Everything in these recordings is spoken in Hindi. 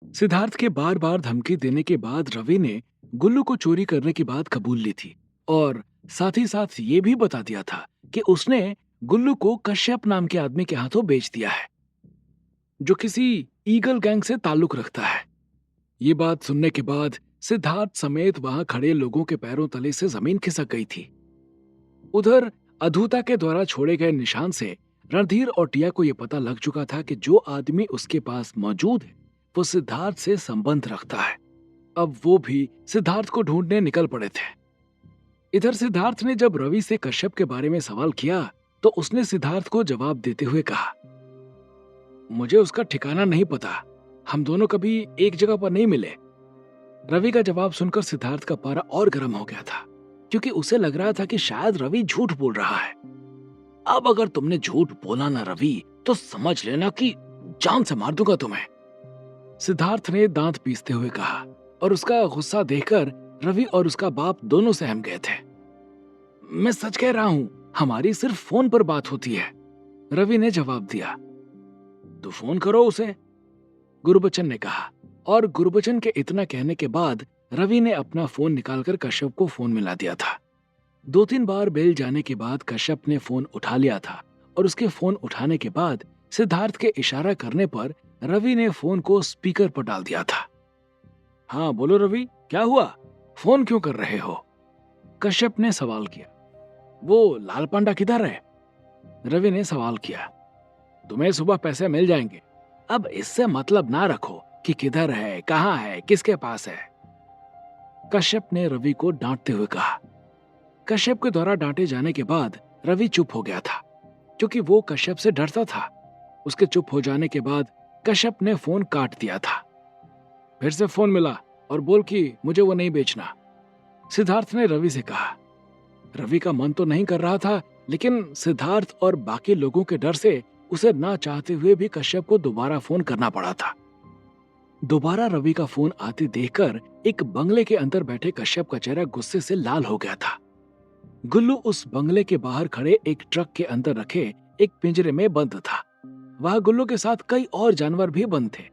सिद्धार्थ के बार बार धमकी देने के बाद रवि ने गुल्लू को चोरी करने की बात कबूल ली थी और साथ ही साथ ये भी बता दिया था कि उसने गुल्लू को कश्यप नाम के आदमी के हाथों बेच दिया है, जो किसी ईगल गैंग से ताल्लुक रखता है। ये बात सुनने के बाद सिद्धार्थ समेत वहां खड़े लोगों के पैरों तले से जमीन खिसक गई थी। उधर अधूता के द्वारा छोड़े गए निशान से रणधीर और टिया को यह पता लग चुका था कि जो आदमी उसके पास मौजूद है वो सिद्धार्थ से संबंध रखता है। अब वो भी सिद्धार्थ को ढूंढने निकल पड़े थे। इधर सिद्धार्थ ने जब रवि से कश्यप के बारे में सवाल किया तो उसने सिद्धार्थ को जवाब देते हुए कहा, मुझे उसका ठिकाना नहीं पता, हम दोनों कभी एक जगह पर नहीं मिले। रवि का जवाब सुनकर सिद्धार्थ का पारा और गर्म हो गया था, क्योंकि उसे लग रहा था कि शायद रवि झूठ बोल रहा है। अब अगर तुमने झूठ बोला ना रवि, तो समझ लेना कि जान से मार दूंगा तुम्हें, सिद्धार्थ ने दांत पीसते हुए कहा। और उसका गुस्सा देखकर रवि और उसका बाप दोनों सहम गए थे। मैं सच कह रहा हूं, हमारी सिर्फ फोन पर बात होती है, रवि ने जवाब दिया। तो फोन करो उसे, गुरबचन ने कहा। और गुरबचन के इतना कहने के बाद रवि ने अपना फोन निकालकर कश्यप को फोन मिला दिया था। 2-3 बार बेल जाने के बाद कश्यप ने फोन उठा लिया था और उसके फोन उठाने के बाद सिद्धार्थ के इशारा करने पर रवि ने फोन को स्पीकर पर डाल दिया था। हाँ बोलो रवि, क्या हुआ, फोन क्यों कर रहे हो, कश्यप ने सवाल किया। वो लाल पांडा किधर है, रवि ने सवाल किया। तुम्हें सुबह पैसे मिल जाएंगे, अब इससे मतलब ना रखो कि किधर है, कहाँ है, किसके पास है, कश्यप ने रवि को डांटते हुए कहा। कश्यप के द्वारा डांटे जाने के बाद रवि चुप हो गया था, क्योंकि वो कश्यप से डरता था। उसके चुप हो जाने के बाद कश्यप ने फोन काट दिया था। फिर से फोन मिला और बोल कि मुझे वो नहीं बेचना, सिद्धार्थ ने रवि से कहा। रवि का मन तो नहीं कर रहा था, लेकिन सिद्धार्थ और बाकी लोगों के डर से उसे ना चाहते हुए भी कश्यप को दोबारा फोन करना पड़ा था। दोबारा रवि का फोन आते देखकर एक बंगले के अंदर बैठे कश्यप का चेहरा गुस्से से लाल हो गया था। गुल्लू उस बंगले के बाहर खड़े एक ट्रक के अंदर रखे एक पिंजरे में बंद था। वहां गुल्लू के साथ कई और जानवर भी बंद थे,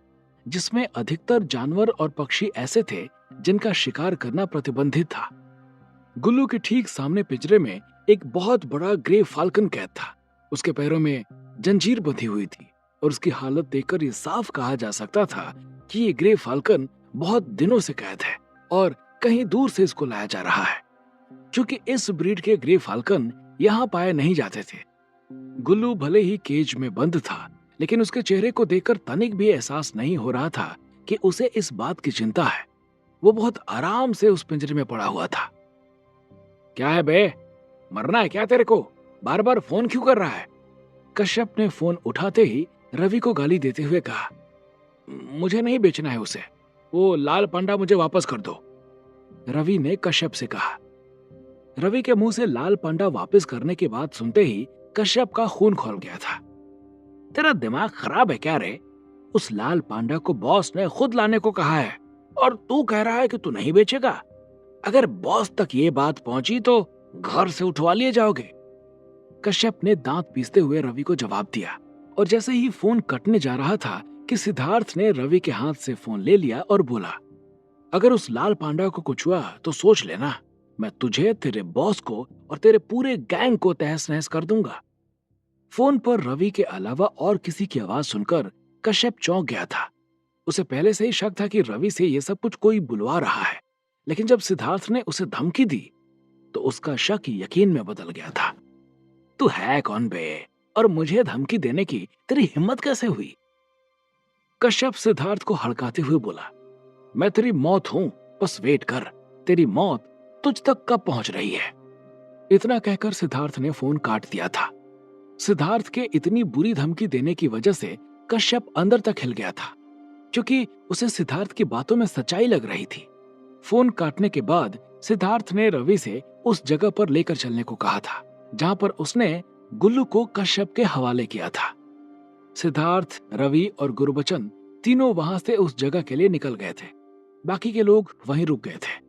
जिसमें अधिकतर जानवर और पक्षी ऐसे थे जिनका शिकार करना प्रतिबंधित था। गुल्लू के ठीक सामने पिंजरे में एक बहुत बड़ा ग्रे फाल्कन कैद था। उसके पैरों में जंजीर बंधी हुई थी और उसकी हालत देखकर यह साफ कहा जा सकता था कि ये ग्रे फाल्कन बहुत दिनों से कैद है और कहीं दूर से इसको लाया जा रहा है, क्योंकि इस ब्रीड के ग्रे फाल्कन यहाँ पाए नहीं जाते थे। गुल्लू भले ही केज में बंद था, लेकिन उसके चेहरे को देखकर तनिक भी एहसास नहीं हो रहा था कि उसे इस बात की चिंता है। वो बहुत आराम से उस पिंजरे में पड़ा हुआ था। क्या है बे, मरना है क्या तेरे को, बार बार फोन क्यों कर रहा है, कश्यप ने फोन उठाते ही रवि को गाली देते हुए कहा। मुझे नहीं बेचना है उसे, वो लाल पांडा मुझे वापस कर दो, रवि ने कश्यप से कहा। रवि के मुंह से लाल पांडा वापस करने की बात सुनते ही कश्यप का खून खौल गया था। तेरा दिमाग खराब है क्या रे, उस लाल पांडा को बॉस ने खुद लाने को कहा है और तू कह रहा है कि तू नहीं बेचेगा। अगर बॉस तक ये बात पहुंची तो घर से उठवा लिए जाओगे, कश्यप ने दांत पीसते हुए रवि को जवाब दिया। और जैसे ही फोन कटने जा रहा था कि सिद्धार्थ ने रवि के हाथ से फोन ले लिया और बोला, अगर उस लाल पांडा को कुछ हुआ तो सोच लेना, मैं तुझे, तेरे बॉस को और तेरे पूरे गैंग को तहस नहस कर दूंगा। फोन पर रवि के अलावा और किसी की आवाज सुनकर कश्यप चौंक गया था। उसे पहले से ही शक था कि रवि से यह सब कुछ कोई बुलवा रहा है, लेकिन जब सिद्धार्थ ने उसे धमकी दी तो उसका शक यकीन में बदल गया था। तू है कौन बे, और मुझे धमकी देने की तेरी हिम्मत कैसे हुई, कश्यप सिद्धार्थ को हड़काते हुए बोला। मैं तेरी मौत हूं, बस वेट कर, तेरी मौत तुझ तक कब पहुंच रही है। इतना कहकर सिद्धार्थ ने फोन काट दिया था। सिद्धार्थ के इतनी बुरी धमकी देने की वजह से कश्यप अंदर तक हिल गया था, क्योंकि उसे सिद्धार्थ की बातों में सच्चाई लग रही थी। फोन काटने के बाद सिद्धार्थ ने रवि से उस जगह पर लेकर चलने को कहा था जहां पर उसने गुल्लू को कश्यप के हवाले किया था। सिद्धार्थ, रवि और गुरबचन तीनों वहां से उस जगह के लिए निकल गए थे। बाकी के लोग वहीं रुक गए थे।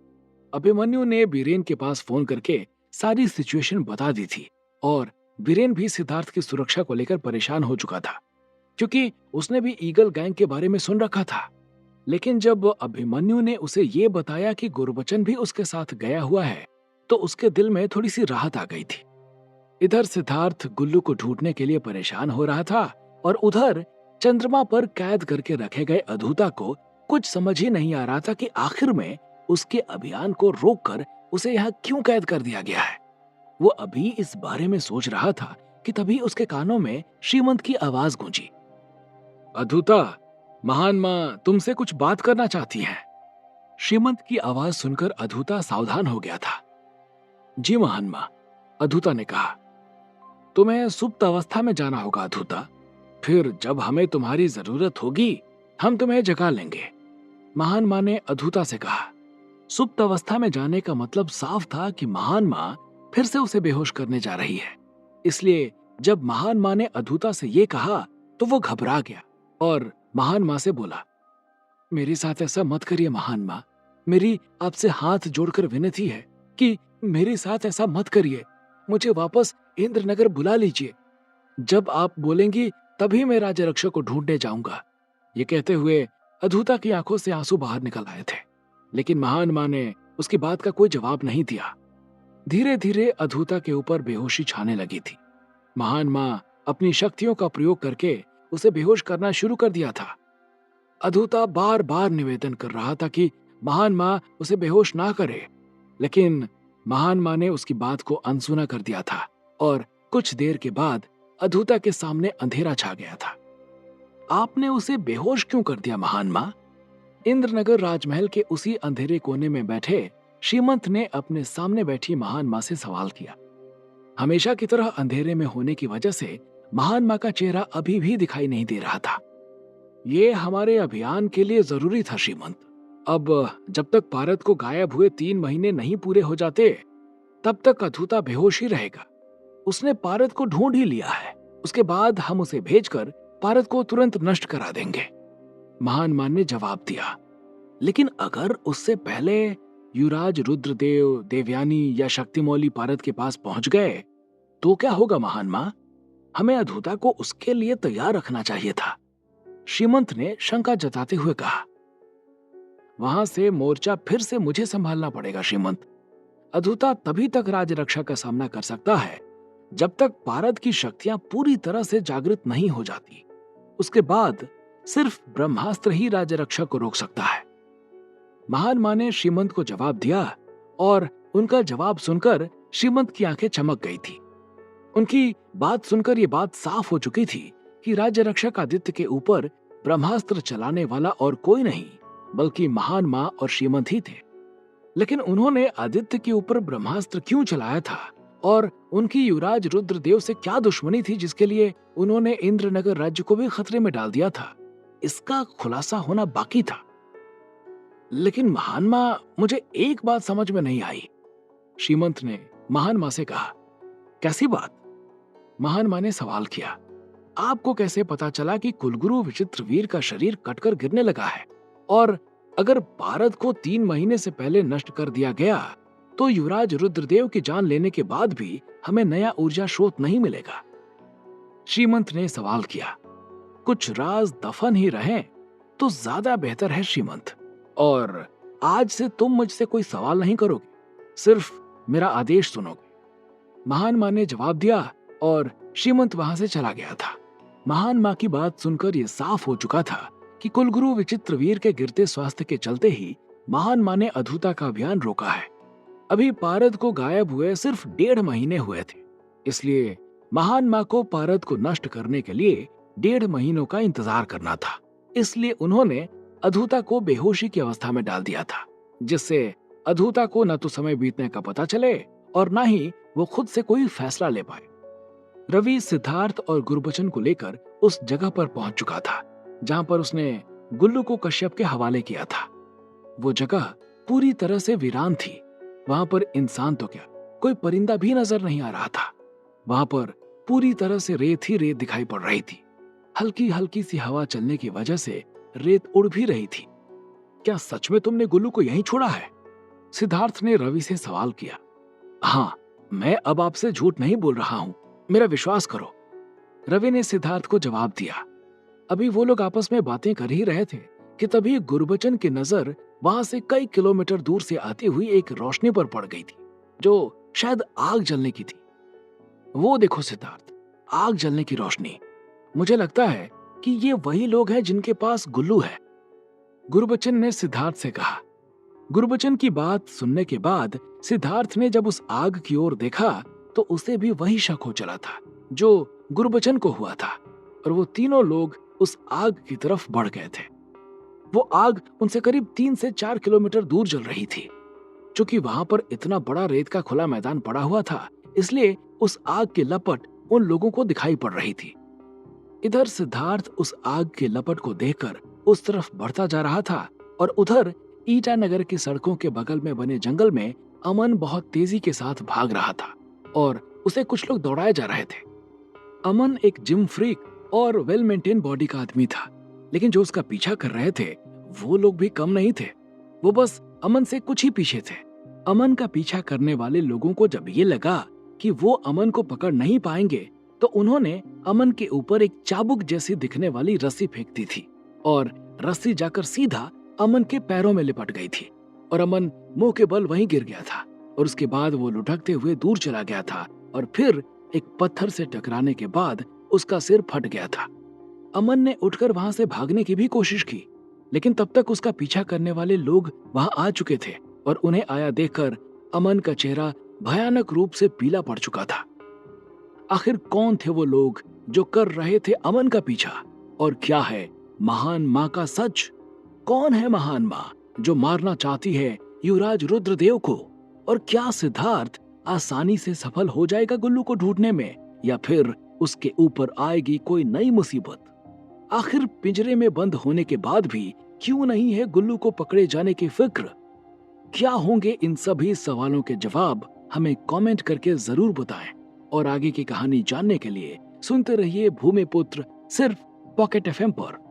अभिमन्यु ने बीरेन के पास फोन करके सारी सिचुएशन बता दी थी और बीरेन भी सिद्धार्थ की सुरक्षा को लेकर परेशान हो चुका था, क्योंकि उसने भी ईगल गैंग के बारे में सुन रखा था। लेकिन जब अभिमन्यु ने उसे ये बताया कि गुरबचन भी उसके साथ गया हुआ है, तो उसके दिल में थोड़ी सी राहत आ गई थी। इधर सिद्धार्थ गुल्लू को ढूंढने के लिए परेशान हो रहा था और उधर चंद्रमा पर कैद करके रखे गए अधूता को कुछ समझ ही नहीं आ रहा था कि आखिर में उसके अभियान को रोककर उसे यहाँ क्यों कैद कर दिया गया है। वो अभी इस बारे में सोच रहा था कि तभी उसके कानों में श्रीमंत की आवाज गूंजी। अधूता, महान माँ तुमसे कुछ बात करना चाहती हैं। श्रीमंत की आवाज सुनकर अधूता सावधान हो गया था। जी महान माँ, अधूता ने कहा। तुम्हें सुप्त अवस्था में जाना होगा अधूता, फिर जब हमें तुम्हारी जरूरत होगी हम तुम्हें जगा लेंगे, महान माँ ने अधूता से कहा। सुप्त अवस्था में जाने का मतलब साफ था कि महान माँ फिर से उसे बेहोश करने जा रही है। इसलिए जब महान माँ ने अधूता से ये कहा तो वो घबरा गया और महान माँ से बोला, मेरे साथ ऐसा मत करिए महान माँ, मेरी आपसे हाथ जोड़कर विनती है कि मेरे साथ ऐसा मत करिए, मुझे वापस इंद्रनगर बुला लीजिए। जब आप बोलेंगी तभी मैं राज्य रक्षक को ढूंढने जाऊंगा। ये कहते हुए अधूता की आंखों से आंसू बाहर निकल आए थे, लेकिन महान माँ ने उसकी बात का कोई जवाब नहीं दिया। धीरे धीरे अधूता के ऊपर बेहोशी छाने लगी थी। महान माँ अपनी शक्तियों का प्रयोग करके उसे बेहोश करना शुरू कर दिया था। अधूता बार बार निवेदन कर रहा था कि महान माँ उसे बेहोश ना करे, लेकिन महान माँ ने उसकी बात को अनसुना कर दिया था और कुछ देर के बाद अधूता के सामने अंधेरा छा गया था। आपने उसे बेहोश क्यों कर दिया महान माँ? इंद्रनगर राजमहल के उसी अंधेरे कोने में बैठे श्रीमंत ने अपने सामने बैठी महान माँ से सवाल किया। हमेशा की तरह अंधेरे में होने की वजह से महान माँ का चेहरा अभी भी दिखाई नहीं दे रहा था। ये हमारे अभियान के लिए जरूरी था श्रीमंत। अब जब तक पारद को गायब हुए 3 महीने नहीं पूरे हो जाते तब तक अधूता बेहोश ही रहेगा। उसने पारद को ढूंढ ही लिया है, उसके बाद हम उसे भेजकर पारद को तुरंत नष्ट करा देंगे, महान मान ने जवाब दिया। लेकिन अगर उससे पहले युवराज रुद्रदेव, देवयानी या शक्तिमौली पारद के पास पहुंच गए तो क्या होगा महान मां? हमें अधूता को उसके लिए तैयार रखना चाहिए था, श्रीमंत ने शंका जताते हुए कहा। वहां से मोर्चा फिर से मुझे संभालना पड़ेगा श्रीमंत। अधूता तभी तक राज्य रक्षा का सामना कर सकता है जब तक पारद की शक्तियां पूरी तरह से जागृत नहीं हो जाती। उसके बाद सिर्फ ब्रह्मास्त्र ही राज्य रक्षा को रोक सकता है, महान मां ने श्रीमंत को जवाब दिया और उनका जवाब सुनकर श्रीमंत की आंखें चमक गई थी। उनकी बात सुनकर यह बात साफ हो चुकी थी कि राज्य रक्षक आदित्य के ऊपर ब्रह्मास्त्र चलाने वाला और कोई नहीं बल्कि महान मां और श्रीमंत ही थे। लेकिन उन्होंने आदित्य के ऊपर ब्रह्मास्त्र क्यों चलाया था और उनकी युवराज रुद्रदेव से क्या दुश्मनी थी जिसके लिए उन्होंने इंद्रनगर राज्य को भी खतरे में डाल दिया था, इसका खुलासा होना बाकी था। लेकिन महान मां, मुझे एक बात समझ में नहीं आई, श्रीमंत ने महान मां से कहा। कैसी बात? महान मां ने सवाल किया। आपको कैसे पता चला कि कुलगुरु विचित्रवीर का शरीर कटकर गिरने लगा है और अगर पारद को 3 महीने से पहले नष्ट कर दिया गया तो युवराज रुद्रदेव की जान लेने के बाद भी हमें नया ऊर्जा स्रोत नहीं मिलेगा, श्रीमंत ने सवाल किया। कुछ राज दफन ही रहें तो ज्यादा बेहतर है श्रीमंत, और आज से तुम मुझसे कोई सवाल नहीं करोगे, सिर्फ मेरा आदेश सुनोगे, महान मां ने जवाब दिया और श्रीमंत वहां से चला गया था। महान मां की बात सुनकर यह साफ हो चुका था कि कुलगुरु विचित्रवीर के गिरते स्वास्थ्य के चलते ही महान मां ने अधूता का अभियान रोका है। अभी पारद को गायब हुए सिर्फ 1.5 महीने हुए थे, इसलिए महान मां को पारद को नष्ट करने के लिए 1.5 महीनों का इंतजार करना था। इसलिए उन्होंने अधूता को बेहोशी की अवस्था में डाल दिया था, जिससे अधूता को न तो समय बीतने का पता चले और न ही वो खुद से कोई फैसला ले पाए। रवि सिद्धार्थ और गुरबचन को लेकर उस जगह पर पहुंच चुका था जहां पर उसने गुल्लू को कश्यप के हवाले किया था। वो जगह पूरी तरह से वीरान थी। वहां पर इंसान तो क्या, कोई परिंदा भी नजर नहीं आ रहा था। वहां पर पूरी तरह से रेत ही रेत दिखाई पड़ रही थी। हल्की हल्की सी हवा चलने की वजह से रेत उड़ भी रही थी। क्या सच में तुमने गुल्लू को यहीं छोड़ा है? सिद्धार्थ ने रवि से सवाल किया। हाँ, मैं अब आपसे झूठ नहीं बोल रहा हूं, मेरा विश्वास करो, रवि ने सिद्धार्थ को जवाब दिया। अभी वो लोग आपस में बातें कर ही रहे थे कि तभी गुरबचन की नजर वहां से कई किलोमीटर दूर से आती हुई एक रोशनी पर पड़ गई थी, जो शायद आग जलने की थी। वो देखो सिद्धार्थ, आग जलने की रोशनी। मुझे लगता है कि ये वही लोग हैं जिनके पास गुल्लू है, गुरबचन ने सिद्धार्थ से कहा। गुरबचन की बात सुनने के बाद सिद्धार्थ ने जब उस आग की ओर देखा तो उसे भी वही शक हो चला था जो गुरबचन को हुआ था, और वो तीनों लोग उस आग की तरफ बढ़ गए थे। वो आग उनसे करीब 3 से 4 किलोमीटर दूर जल रही थी। चूंकि वहां पर इतना बड़ा रेत का खुला मैदान पड़ा हुआ था, इसलिए उस आग की लपट उन लोगों को दिखाई पड़ रही थी। इधर सिद्धार्थ उस आग की लपट को देखकर उस तरफ बढ़ता जा रहा था, और उधर ईटानगर की सड़कों के बगल में बने जंगल में अमन बहुत तेजी के साथ भाग रहा था और उसे कुछ लोग दौड़ाए जा रहे थे। अमन एक जिम फ्रीक और वेल मेंटेन बॉडी का आदमी था, लेकिन जो उसका पीछा कर रहे थे वो लोग भी कम नहीं थे। वो बस अमन से कुछ ही पीछे थे। अमन का पीछा करने वाले लोगों को जब ये लगा कि वो अमन को पकड़ नहीं पाएंगे, तो उन्होंने अमन के ऊपर एक चाबुक जैसी दिखने वाली रस्सी फेंक दी थी, और रस्सी जाकर सीधा अमन के पैरों में लिपट गई थी, और अमन मुंह के बल वहीं गिर गया था। और उसके बाद वो लुढ़कते हुए दूर चला गया था, और फिर एक पत्थर से टकराने के बाद उसका सिर फट गया था। अमन ने उठकर वहां से भागने की भी कोशिश की, लेकिन तब तक उसका पीछा करने वाले लोग वहां आ चुके थे, और उन्हें आया देखकर अमन का चेहरा भयानक रूप से पीला पड़ चुका था। आखिर कौन थे वो लोग जो कर रहे थे अमन का पीछा, और क्या है महान माँ का सच? कौन है महान माँ जो मारना चाहती है युवराज रुद्रदेव को? और क्या सिद्धार्थ आसानी से सफल हो जाएगा गुल्लू को ढूंढने में, या फिर उसके ऊपर आएगी कोई नई मुसीबत? आखिर पिंजरे में बंद होने के बाद भी क्यों नहीं है गुल्लू को पकड़े जाने की फिक्र? क्या होंगे इन सभी सवालों के जवाब? हमें कमेंट करके जरूर बताएं, और आगे की कहानी जानने के लिए सुनते रहिए भूमिपुत्र, सिर्फ पॉकेट एफएम पर।